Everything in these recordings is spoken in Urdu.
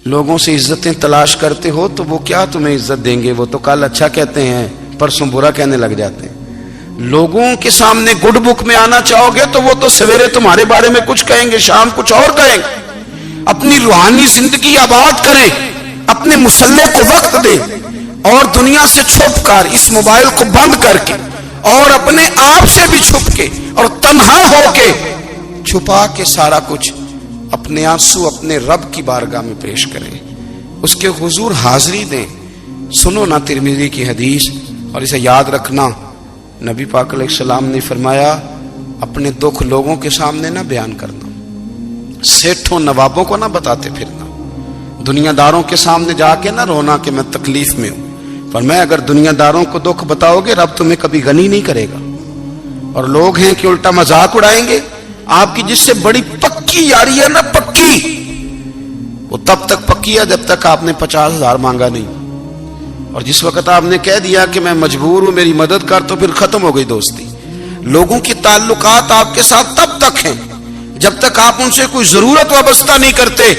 لوگوں سے عزتیں تلاش کرتے ہو تو وہ کیا تمہیں عزت دیں گے؟ وہ تو کل اچھا کہتے ہیں پرسوں برا کہنے لگ جاتے ہیں۔ لوگوں کے سامنے گڈ بک میں آنا چاہو گے تو وہ تو سویرے تمہارے بارے میں کچھ کہیں گے، شام کچھ اور کہیں گے۔ اپنی روحانی زندگی آباد کریں، اپنے مسلح کو وقت دیں، اور دنیا سے چھپ کر اس موبائل کو بند کر کے اور اپنے آپ سے بھی چھپ کے اور تنہا ہو کے چھپا کے سارا کچھ اپنے آنسو اپنے رب کی بارگاہ میں پیش کریں، اس کے حضور حاضری دیں۔ سنو نا ترمذی کی حدیث، اور اسے یاد رکھنا، نبی پاک علیہ السلام نے فرمایا اپنے دکھ لوگوں کے سامنے نہ بیان کرنا، سیٹھوں نوابوں کو نہ بتاتے پھرنا، دنیا داروں کے سامنے جا کے نہ رونا کہ میں تکلیف میں ہوں۔ فرمایا اگر دنیا داروں کو دکھ بتاؤ گے رب تمہیں کبھی غنی نہیں کرے گا۔ اور لوگ ہیں کہ الٹا مذاق اڑائیں گے آپ کی، جس سے بڑی پکی یاری ہے نا، پکی، وہ تب تک پکی ہے جب تک آپ نے 50,000 مانگا نہیں، اور جس وقت آپ نے کہہ دیا کہ میں مجبور ہوں میری مدد کر، تو پھر ختم ہو گئی دوستی۔ لوگوں کی تعلقات آپ کے ساتھ تب تک ہیں جب تک آپ ان سے کوئی ضرورت وابستہ نہیں کرتے۔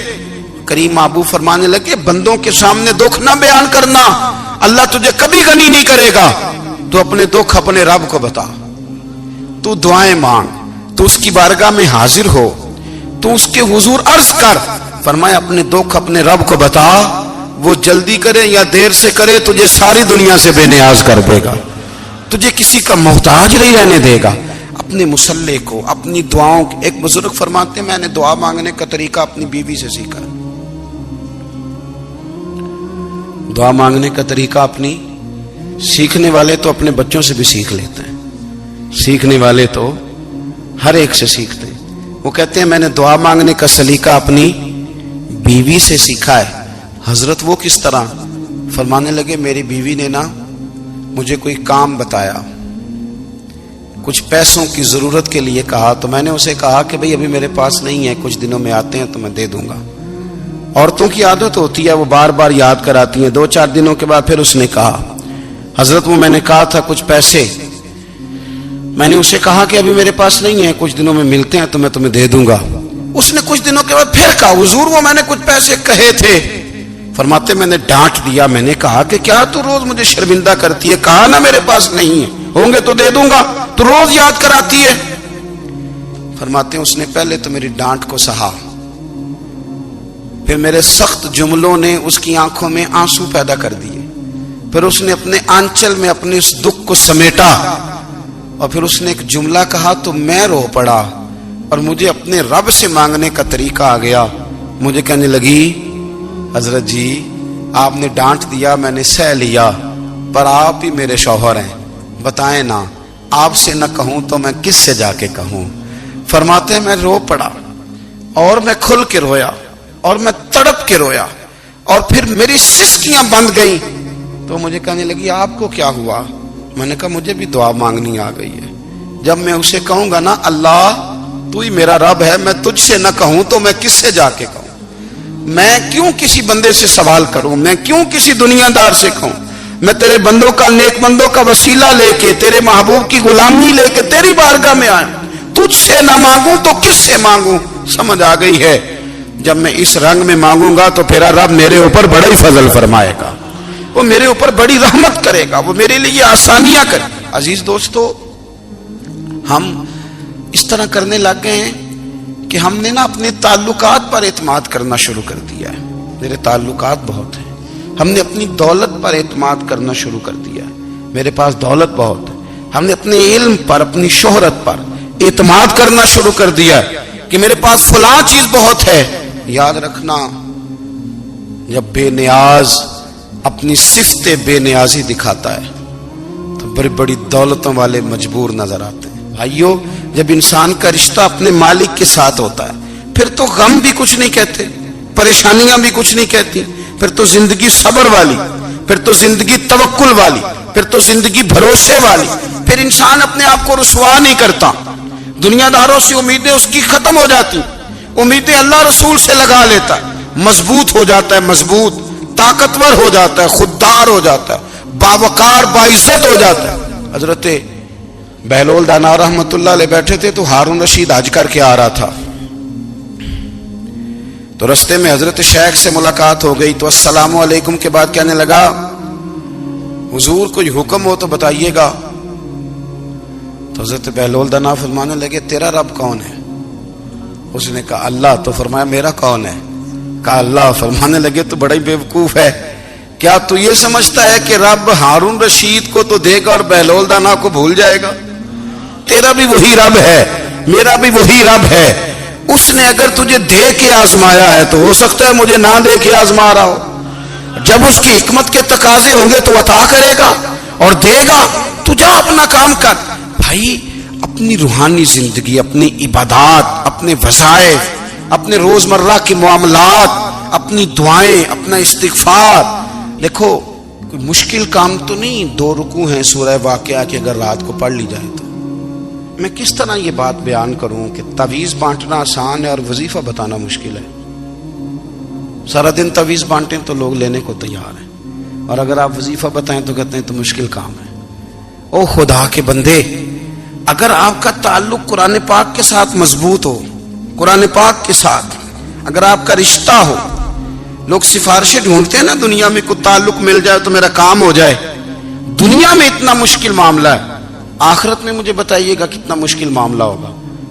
کریم محبوب فرمانے لگے بندوں کے سامنے دکھ نہ بیان کرنا، اللہ تجھے کبھی غنی نہیں کرے گا۔ تو اپنے دکھ اپنے رب کو بتا، تو دعائیں مانگ، تو اس کی بارگاہ میں حاضر ہو، تو اس کے حضور عرض کر۔ فرمایا اپنے دکھ اپنے رب کو بتا، وہ جلدی کرے یا دیر سے کرے تجھے ساری دنیا سے بے نیاز کر دے گا، تجھے کسی کا محتاج نہیں رہنے دے گا۔ اپنے مسلح کو، اپنی دعاؤں، ایک بزرگ فرماتے ہیں میں نے دعا مانگنے کا طریقہ اپنی بیوی سے سیکھا، دعا مانگنے کا طریقہ اپنی، سیکھنے والے تو اپنے بچوں سے بھی سیکھ لیتے ہیں، سیکھنے والے تو ہر ایک سے سیکھتے ہیں۔ وہ کہتے ہیں میں نے دعا مانگنے کا سلیقہ اپنی بیوی سے سیکھا ہے۔ حضرت وہ کس طرح؟ فرمانے لگے میری بیوی نے نا مجھے کوئی کام بتایا، کچھ پیسوں کی ضرورت کے لیے کہا، تو میں نے اسے کہا کہ بھئی ابھی میرے پاس نہیں ہے، کچھ دنوں میں آتے ہیں تو میں دے دوں گا۔ عورتوں کی عادت ہوتی ہے وہ بار بار یاد کراتی ہیں، 2-4 دنوں کے بعد پھر اس نے کہا حضرت وہ میں نے کہا تھا کچھ پیسے، میں نے اسے کہا کہ ابھی میرے پاس نہیں ہے، کچھ دنوں میں ملتے ہیں تو میں تمہیں دے دوں گا۔ اس نے کچھ دنوں کے بعد پھر کہا حضور وہ میں نے کچھ پیسے کہے تھے۔ فرماتے میں نے ڈانٹ دیا، میں نے کہا کہ کیا تو روز مجھے شرمندہ کرتی ہے، کہا نا میرے پاس نہیں ہے، ہوں گے تو دے دوں گا، تو روز یاد کراتی ہے۔ فرماتے ہیں اس نے پہلے تو میری ڈانٹ کو سہا، پھر میرے سخت جملوں نے اس کی آنکھوں میں آنسو پیدا کر دیے، پھر اس نے اپنے آنچل میں اپنے اس دکھ کو سمیٹا، اور پھر اس نے ایک جملہ کہا تو میں رو پڑا، اور مجھے اپنے رب سے مانگنے کا طریقہ آ گیا۔ مجھے کہنے لگی حضرت جی آپ نے ڈانٹ دیا میں نے سہ لیا، پر آپ ہی میرے شوہر ہیں، بتائیں نا آپ سے نہ کہوں تو میں کس سے جا کے کہوں۔ فرماتے ہیں میں رو پڑا، اور میں کھل کے رویا، اور میں تڑپ کے رویا، اور پھر میری سسکیاں بند گئیں۔ تو مجھے کہنے لگی آپ کو کیا ہوا؟ میں نے کہا مجھے بھی دعا مانگنی آ گئی ہے، جب میں اسے کہوں گا نا اللہ تو ہی میرا رب ہے، میں تجھ سے نہ کہوں تو میں کس سے جا کے کہوں؟ میں کیوں کسی بندے سے سوال کروں؟ میں کیوں کسی دنیا دار سے کہوں؟ میں تیرے بندوں کا، نیک بندوں کا وسیلہ لے کے، تیرے محبوب کی غلامی لے کے تیری بارگاہ میں آئیں، تجھ سے نہ مانگوں تو کس سے مانگوں؟ سمجھ آ گئی ہے جب میں اس رنگ میں مانگوں گا تو پھر رب میرے اوپر بڑا ہی فضل فرمائے گا، وہ میرے اوپر بڑی رحمت کرے گا، وہ میرے لیے آسانیاں کرے گا۔ عزیز دوستو ہم اس طرح کرنے لگ گئے ہیں کہ ہم نے نا اپنے تعلقات پر اعتماد کرنا شروع کر دیا ہے۔ میرے تعلقات بہت ہیں، ہم نے اپنی دولت پر اعتماد کرنا شروع کر دیا ہے، میرے پاس دولت بہت ہے۔ ہم نے اپنے علم پر، اپنی شہرت پر اعتماد کرنا شروع کر دیا ہے کہ میرے پاس فلاں چیز بہت ہے۔ یاد رکھنا جب بے نیاز اپنی صفت بے نیازی دکھاتا ہے تو بڑی بڑی دولتوں والے مجبور نظر آتے ہیں۔ بھائیو جب انسان کا رشتہ اپنے مالک کے ساتھ ہوتا ہے پھر تو غم بھی کچھ نہیں کہتے، پریشانیاں بھی کچھ نہیں کہتی، پھر تو زندگی صبر والی، پھر تو زندگی توکل والی، پھر تو زندگی بھروسے والی، پھر انسان اپنے آپ کو رسوا نہیں کرتا، دنیا داروں سے امیدیں اس کی ختم ہو جاتی، امیدیں اللہ رسول سے لگا لیتا ہے، مضبوط ہو جاتا ہے، مضبوط، طاقتور ہو جاتا ہے، خوددار ہو جاتا ہے، باوقار باعزت ہو جاتا ہے۔ حضرت بہلول دانا رحمت اللہ علیہ بیٹھے تھے تو ہارون رشید حج کر کے آ رہا تھا، تو رستے میں حضرت شیخ سے ملاقات ہو گئی تو السلام علیکم کے بعد کہنے لگا حضور کوئی حکم ہو تو بتائیے گا. تو حضرت بہلول دنا فرمانے لگے تیرا رب کون ہے؟ اس نے کہا اللہ. تو فرمایا میرا کون ہے؟ کہا اللہ. فرمانے لگے تو بڑا ہی بیوقوف ہے، کیا تو یہ سمجھتا ہے کہ رب ہارون رشید کو تو دے گا اور بہلول دانا کو بھول جائے گا؟ تیرا بھی وہی رب ہے، میرا بھی وہی رب ہے. اس نے اگر تجھے دے کے آزمایا ہے تو ہو سکتا ہے مجھے نہ دے کے آزما رہا ہو. جب اس کی حکمت کے تقاضے ہوں گے تو عطا کرے گا اور دے گا. تو جا اپنا کام کر. بھائی اپنی روحانی زندگی، اپنی عبادات، اپنے وظائف، اپنے روزمرہ کے معاملات، اپنی دعائیں، اپنا استغفار. دیکھو کوئی مشکل کام تو نہیں 2 رکوع ہیں سورہ واقعہ کہ اگر رات کو پڑھ لی جائے تو. میں کس طرح یہ بات بیان کروں کہ تعویذ بانٹنا آسان ہے اور وظیفہ بتانا مشکل ہے. سارا دن تعویذ بانٹیں تو لوگ لینے کو تیار ہیں، اور اگر آپ وظیفہ بتائیں تو کہتے ہیں تو مشکل کام ہے. او خدا کے بندے، اگر آپ کا تعلق قرآن پاک کے ساتھ مضبوط ہو، قرآن پاک کے ساتھ اگر آپ کا رشتہ ہو، لوگ سفارشیں ڈھونڈتے ہیں نا دنیا میں کوئی تعلق مل جائے تو میرا کام ہو جائے. دنیا میں اتنا مشکل معاملہ ہے، آخرت میں مجھے بتائیے گا کتنا مشکل معاملہ ہوگا.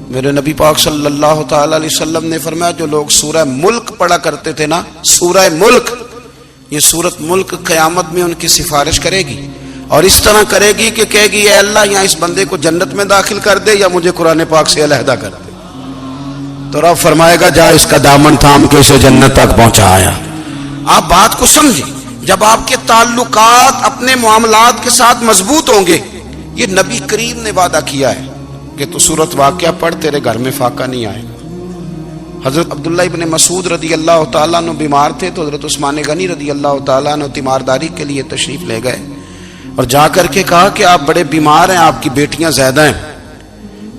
میرے نبی پاک صلی اللہ تعالی علیہ وسلم نے فرمایا جو لوگ سورہ ملک پڑھا کرتے تھے نا، سورہ ملک، یہ سورت ملک قیامت میں ان کی سفارش کرے گی اور اس طرح کرے گی کہ کہے گی اے اللہ یہاں اس بندے کو جنت میں داخل کر دے یا مجھے قرآن پاک سے علیحدہ کر دے. تو رب فرمائے گا جا اس کا دامن تھام کے اسے جنت تک پہنچایا. آپ بات کو سمجھیں، جب آپ کے تعلقات اپنے معاملات کے ساتھ مضبوط ہوں گے، یہ نبی کریم نے وعدہ کیا ہے کہ تو سورت واقعہ پڑھ تیرے گھر میں فاقہ نہیں آئے گا. حضرت عبداللہ ابن مسعود رضی اللہ تعالیٰ عنہ بیمار تھے تو حضرت عثمان غنی رضی اللہ تعالیٰ عنہ تیمارداری کے لیے تشریف لے گئے اور جا کر کے کہا کہ آپ بڑے بیمار ہیں، آپ کی بیٹیاں زیادہ ہیں،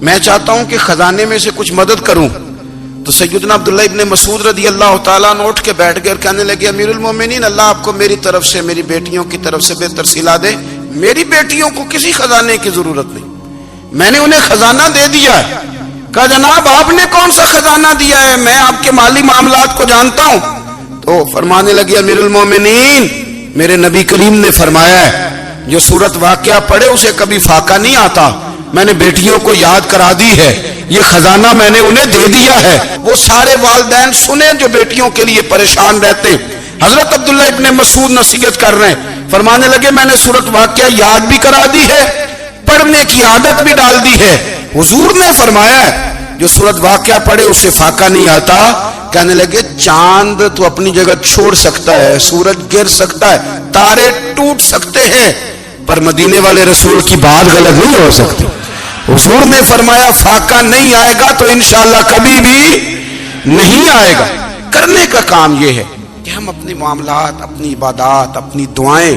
میں چاہتا ہوں کہ خزانے میں سے کچھ مدد کروں. تو سیدنا عبداللہ ابن مسعود رضی اللہ تعالیٰ عنہ اٹھ کے بیٹھ گئے اور کہنے لگے امیر المومنین اللہ آپ کو میری طرف سے میری بیٹیوں کی طرف سے بہتر صلہ دے. میری بیٹیوں کو کسی خزانے کی ضرورت نہیں، میں نے انہیں خزانہ دے دیا ہے. کہا جناب آپ نے کون سا خزانہ دیا ہے، میں آپ کے مالی معاملات کو جانتا ہوں. تو فرمانے لگے امیر المومنین میرے نبی کریم نے فرمایا ہے جو سورت واقعہ پڑھے اسے کبھی فاقہ نہیں آتا. میں نے بیٹیوں کو یاد کرا دی ہے، یہ خزانہ میں نے انہیں دے دیا ہے. وہ سارے والدین سنیں جو بیٹیوں کے لیے پریشان رہتے. حضرت عبداللہ ابن مسعود نصیحت کر رہے ہیں، فرمانے لگے میں نے سورت واقعہ یاد بھی کرا دی ہے، پڑھنے کی عادت بھی ڈال دی ہے. حضور نے فرمایا ہے جو سورت واقعہ پڑھے اسے فاقہ نہیں آتا. کہنے لگے چاند تو اپنی جگہ چھوڑ سکتا ہے، سورج گر سکتا ہے، تارے ٹوٹ سکتے ہیں، پر مدینے والے رسول کی بات غلط نہیں ہو سکتی. حضور نے فرمایا فاقہ نہیں آئے گا تو انشاءاللہ کبھی بھی نہیں آئے گا. کرنے کا کام یہ ہے کہ ہم اپنے معاملات، اپنی عبادات، اپنی دعائیں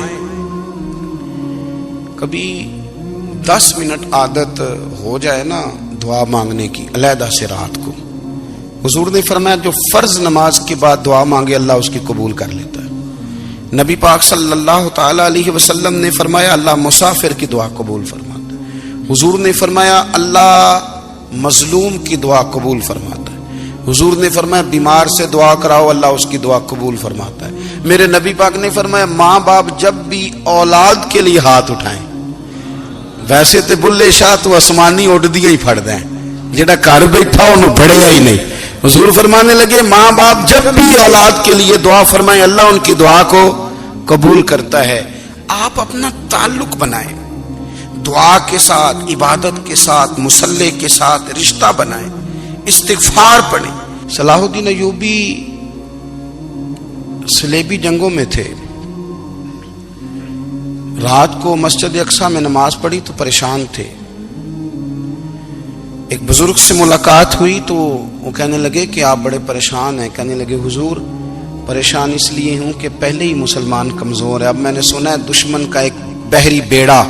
کبھی 10 منٹ عادت ہو جائے نا دعا مانگنے کی علیحدہ سے رات کو. حضور نے فرمایا جو فرض نماز کے بعد دعا مانگے اللہ اس کی قبول کر لیتا ہے. نبی پاک صلی اللہ تعالی علیہ وسلم نے فرمایا اللہ مسافر کی دعا قبول فرماتا ہے. حضور نے فرمایا اللہ مظلوم کی دعا قبول فرماتا ہے. حضور نے فرمایا بیمار سے دعا کراؤ اللہ اس کی دعا قبول فرماتا ہے. میرے نبی پاک نے فرمایا ماں باپ جب بھی اولاد کے لیے ہاتھ اٹھائیں، ویسے تو بلے شاہ تو آسمانی اڈ دیا ہی پھڑ دیں، جڑا گھر بیٹھا انہوں بڑھیا ہی نہیں. حضور فرمانے لگے ماں باپ جب بھی اولاد کے لیے دعا فرمائیں اللہ ان کی دعا کو قبول کرتا ہے. آپ اپنا تعلق بنائیں دعا کے ساتھ، عبادت کے ساتھ، مصلی کے ساتھ رشتہ بنائیں، استغفار پڑھیں. صلاح الدین ایوبی صلیبی جنگوں میں تھے، رات کو مسجد اقصی میں نماز پڑھی تو پریشان تھے. ایک بزرگ سے ملاقات ہوئی تو وہ کہنے لگے کہ آپ بڑے پریشان ہیں. کہنے لگے حضور پریشان اس لیے ہوں کہ پہلے ہی مسلمان کمزور ہے، اب میں نے سنا ہے دشمن کا ایک بحری بیڑا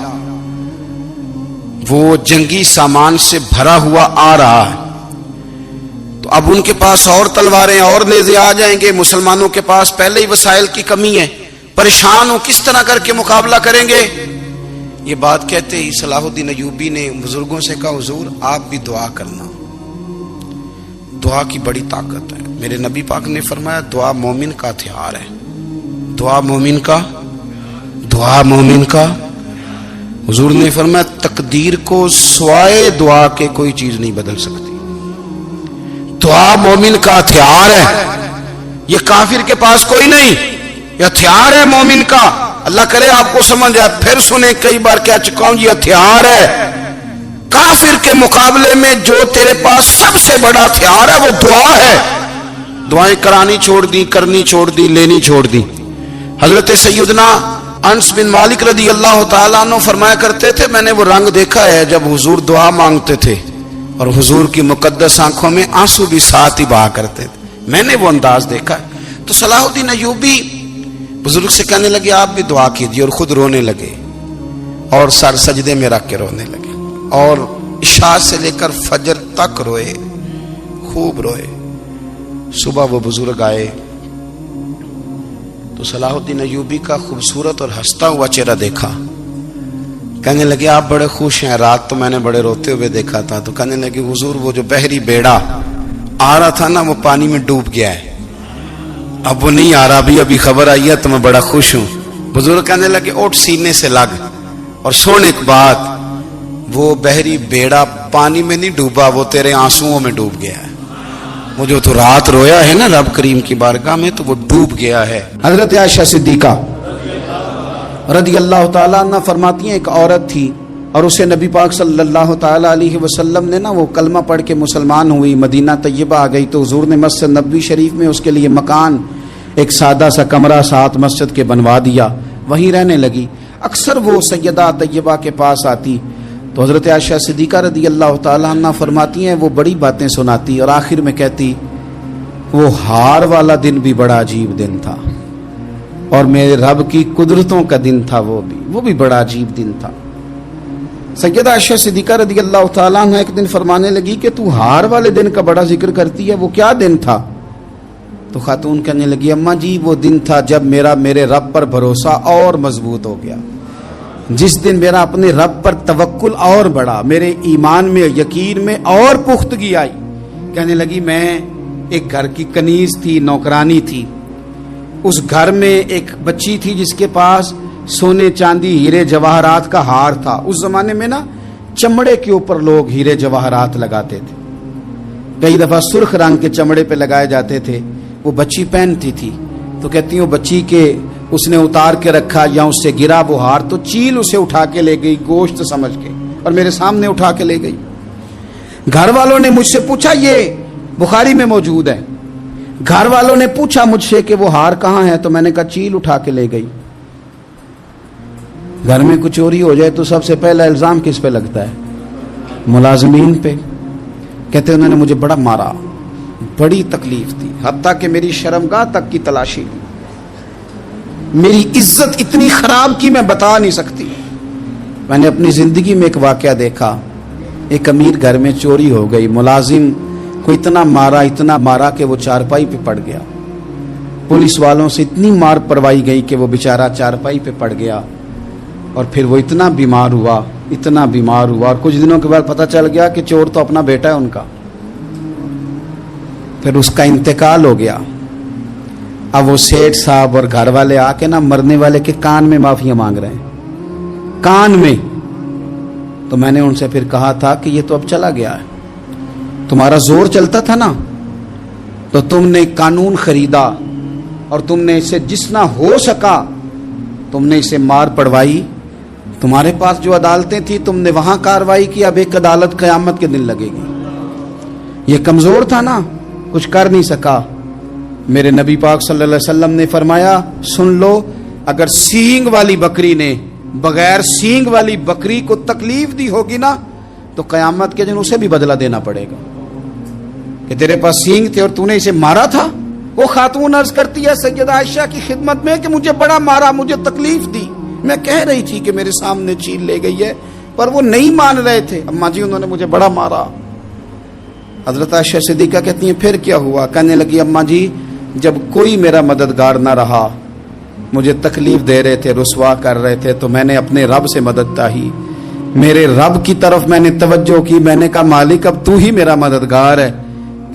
وہ جنگی سامان سے بھرا ہوا آ رہا ہے، تو اب ان کے پاس اور تلواریں اور نیزے آ جائیں گے، مسلمانوں کے پاس پہلے ہی وسائل کی کمی ہے، پریشان ہو کس طرح کر کے مقابلہ کریں گے. یہ بات کہتے ہی صلاح الدین ایوبی نے بزرگوں سے کہا حضور آپ بھی دعا کرنا. دعا کی بڑی طاقت ہے. میرے نبی پاک نے فرمایا دعا مومن کا ہتھیار ہے. دعا مومن کا حضور نے فرمایا تقدیر کو سوائے دعا کے کوئی چیز نہیں بدل سکتی. دعا مومن کا ہتھیار ہے. یہ کافر کے پاس کوئی نہیں، یہ ہتھیار ہے مومن کا. اللہ کرے آپ کو سمجھ آئے. پھر سنیں، کئی بار کہہ چکا ہوں، یہ ہتھیار ہے. کافر کے مقابلے میں جو تیرے پاس سب سے بڑا ہتھیار ہے وہ دعا ہے. دعائیں کرانی چھوڑ دی، کرنی چھوڑ دی، لینی چھوڑ دی. حضرت سیدنا انس بن مالک رضی اللہ تعالیٰ عنہ فرمایا کرتے تھے میں نے وہ رنگ دیکھا ہے جب حضور دعا مانگتے تھے اور حضور کی مقدس آنکھوں میں آنسو بھی ساتھ ہی بہا کرتے تھے. میں نے وہ انداز دیکھا ہے. تو صلاح الدین ایوبی بزرگ سے کہنے لگے آپ بھی دعا کیجیے، اور خود رونے لگے اور سر سجدے میں رکھ کے رونے لگے اور عشاء سے لے کر فجر تک روئے، خوب روئے. صبح وہ بزرگ آئے تو صلاح الدین ایوبی کا خوبصورت اور ہنستا ہوا چہرہ دیکھا. کہنے لگے آپ بڑے خوش ہیں، رات تو میں نے بڑے روتے ہوئے دیکھا تھا. تو کہنے لگے حضور وہ جو بحری بیڑا آ رہا تھا نا وہ پانی میں ڈوب گیا ہے، اب وہ نہیں آ رہا. ابھی خبر آئی ہے تو میں بڑا خوش ہوں. بزرگ کہنے لگے اٹھ سینے سے لگ اور سن ایک بات، وہ بحری بیڑا پانی میں نہیں ڈوبا، وہ تیرے آنسوؤں میں ڈوب گیا ہے. وہ جو تو رات رویا ہے نا رب کریم کی بارگاہ میں تو وہ ڈوب گیا ہے. حضرت عائشہ صدیقہ رضی اللہ تعالیٰ عنہ فرماتی ہیں ایک عورت تھی اور اسے نبی پاک صلی اللہ تعالیٰ علیہ وسلم نے نا وہ کلمہ پڑھ کے مسلمان ہوئی، مدینہ طیبہ آ گئی تو حضور نے مسجد نبوی شریف میں اس کے لیے مکان، ایک سادہ سا کمرہ ساتھ مسجد کے بنوا دیا، وہیں رہنے لگی. اکثر وہ سیدہ طیبہ کے پاس آتی تو حضرت عائشہ صدیقہ رضی اللہ تعالیٰ عنہ فرماتی ہیں وہ بڑی باتیں سناتی اور آخر میں کہتی وہ ہار والا دن بھی بڑا عجیب دن تھا اور میرے رب کی قدرتوں کا دن تھا، وہ بھی بڑا عجیب دن تھا. سیدہ عائشہ صدیقہ رضی اللہ تعالیٰ عنہ ایک دن فرمانے لگی کہ تو ہار والے دن کا بڑا ذکر کرتی ہے، وہ کیا دن تھا؟ تو خاتون کہنے لگی اماں جی وہ دن تھا جب میرے رب پر بھروسہ اور مضبوط ہو گیا، جس دن میرا اپنے رب پر توکل اور بڑھا، میرے ایمان میں یقین میں اور پختگی آئی. کہنے لگی میں ایک گھر کی کنیز تھی، نوکرانی تھی، اس گھر میں ایک بچی تھی جس کے پاس سونے چاندی ہیرے جواہرات کا ہار تھا. اس زمانے میں نا چمڑے کے اوپر لوگ ہیرے جواہرات لگاتے تھے، کئی دفعہ سرخ رنگ کے چمڑے پہ لگائے جاتے تھے. وہ بچی پہنتی تھی تو کہتی ہوں بچی کے اس نے اتار کے رکھا یا اس سے گرا وہ ہار تو چیل اسے اٹھا کے لے گئی گوشت سمجھ کے اور میرے سامنے اٹھا کے لے گئی. گھر والوں نے مجھ سے پوچھا، یہ بخاری میں موجود ہے، گھر والوں نے پوچھا مجھ سے کہ وہ ہار کہاں ہے تو میں نے کہا چیل اٹھا کے لے گئی. گھر میں کچھ چوری ہو جائے تو سب سے پہلا الزام کس پہ لگتا ہے؟ ملازمین پہ. کہتے انہوں نے مجھے بڑا مارا، بڑی تکلیف تھی، حتیٰ کہ میری شرمگاہ تک کی تلاشی لی، میری عزت اتنی خراب کی میں بتا نہیں سکتی. میں نے اپنی زندگی میں ایک واقعہ دیکھا، ایک امیر گھر میں چوری ہو گئی، ملازم کو اتنا مارا کہ وہ چارپائی پہ پڑ گیا. پولیس والوں سے اتنی مار پروائی گئی کہ وہ بیچارہ چارپائی پہ پڑ گیا اور پھر وہ اتنا بیمار ہوا اور کچھ دنوں کے بعد پتہ چل گیا کہ چور تو اپنا بیٹا ہے ان کا. پھر اس کا انتقال ہو گیا. اب وہ سیٹھ صاحب اور گھر والے آ کے نا مرنے والے کے کان میں معافیاں مانگ رہے ہیں، کان میں. تو میں نے ان سے پھر کہا تھا کہ یہ تو اب چلا گیا ہے، تمہارا زور چلتا تھا نا تو تم نے قانون خریدا اور تم نے اسے جتنا ہو سکا تم نے اسے مار پڑوائی. تمہارے پاس جو عدالتیں تھی تم نے وہاں کاروائی کی، اب ایک عدالت قیامت کے دن لگے گی. یہ کمزور تھا نا، کچھ کر نہیں سکا. میرے نبی پاک صلی اللہ علیہ وسلم نے فرمایا سن لو، اگر سینگ والی بکری نے بغیر سینگ والی بکری کو تکلیف دی ہوگی نا تو قیامت کے دن اسے بھی بدلہ دینا پڑے گا کہ تیرے پاس سینگ تھے اور تو نے اسے مارا تھا. وہ خاتون عرض کرتی ہے سیدہ عائشہ کی خدمت میں کہ مجھے بڑا مارا، مجھے تکلیف دی، میں کہہ رہی تھی کہ میرے سامنے چیل لے گئی ہے پر وہ نہیں مان رہے تھے. اماں جی انہوں نے مجھے بڑا مارا. حضرت عائشہ صدیقہ کہتی ہیں پھر کیا ہوا؟ کہنے لگی اماں جی جب کوئی میرا مددگار نہ رہا، مجھے تکلیف دے رہے تھے، رسوا کر رہے تھے، تو میں نے اپنے رب سے مدد چاہی، میرے رب کی طرف میں نے توجہ کی. میں نے کہا مالک اب تو ہی میرا مددگار ہے،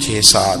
6-7,